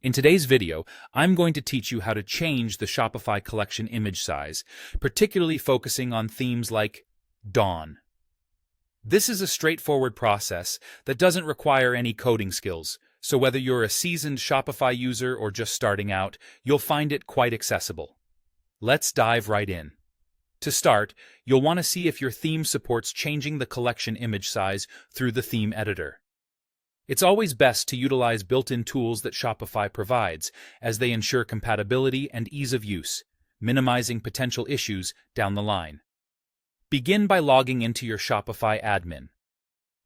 In today's video, I'm going to teach you how to change the Shopify collection image size, particularly focusing on themes like Dawn. This is a straightforward process that doesn't require any coding skills, so whether you're a seasoned Shopify user or just starting out, you'll find it quite accessible. Let's dive right in. To start, you'll want to see if your theme supports changing the collection image size through the theme editor. It's always best to utilize built-in tools that Shopify provides, as they ensure compatibility and ease of use, minimizing potential issues down the line. Begin by logging into your Shopify admin.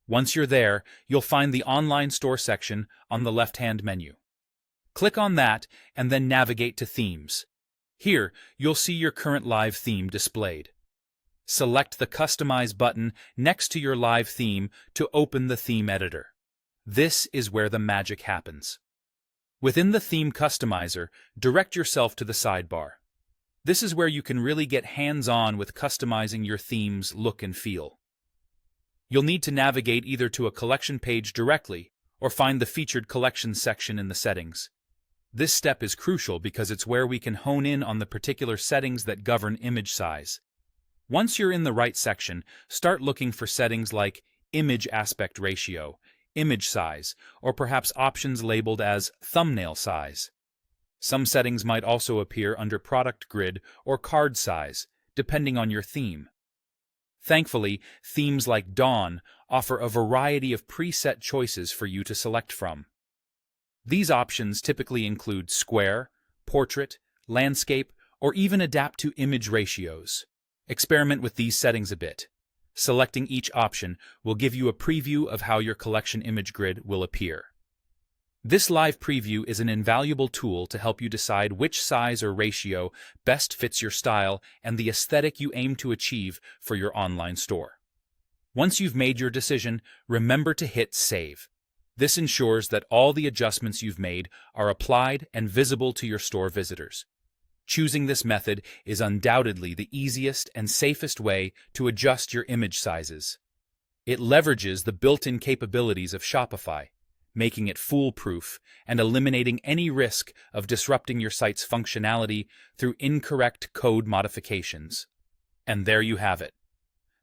Once you're there, you'll find the Online Store section on the left-hand menu. Click on that and then navigate to Themes. Here, you'll see your current live theme displayed. Select the Customize button next to your live theme to open the theme editor. This is where the magic happens. Within the Theme Customizer, direct yourself to the sidebar. This is where you can really get hands-on with customizing your theme's look and feel. You'll need to navigate either to a collection page directly or find the Featured Collections section in the settings. This step is crucial because it's where we can hone in on the particular settings that govern image size. Once you're in the right section, start looking for settings like Image Aspect Ratio, Image Size, or perhaps options labeled as Thumbnail Size. Some settings might also appear under Product Grid or Card Size, depending on your theme. Thankfully, themes like Dawn offer a variety of preset choices for you to select from. These options typically include Square, Portrait, Landscape, or even adapt to image ratios. Experiment with these settings a bit. Selecting each option will give you a preview of how your collection image grid will appear. This live preview is an invaluable tool to help you decide which size or ratio best fits your style and the aesthetic you aim to achieve for your online store. Once you've made your decision, remember to hit Save. This ensures that all the adjustments you've made are applied and visible to your store visitors. Choosing this method is undoubtedly the easiest and safest way to adjust your image sizes. It leverages the built-in capabilities of Shopify, making it foolproof and eliminating any risk of disrupting your site's functionality through incorrect code modifications. And there you have it.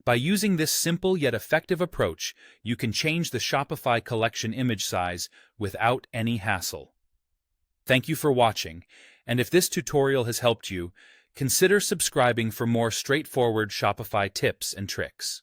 By using this simple yet effective approach, you can change the Shopify collection image size without any hassle. Thank you for watching, and if this tutorial has helped you, consider subscribing for more straightforward Shopify tips and tricks.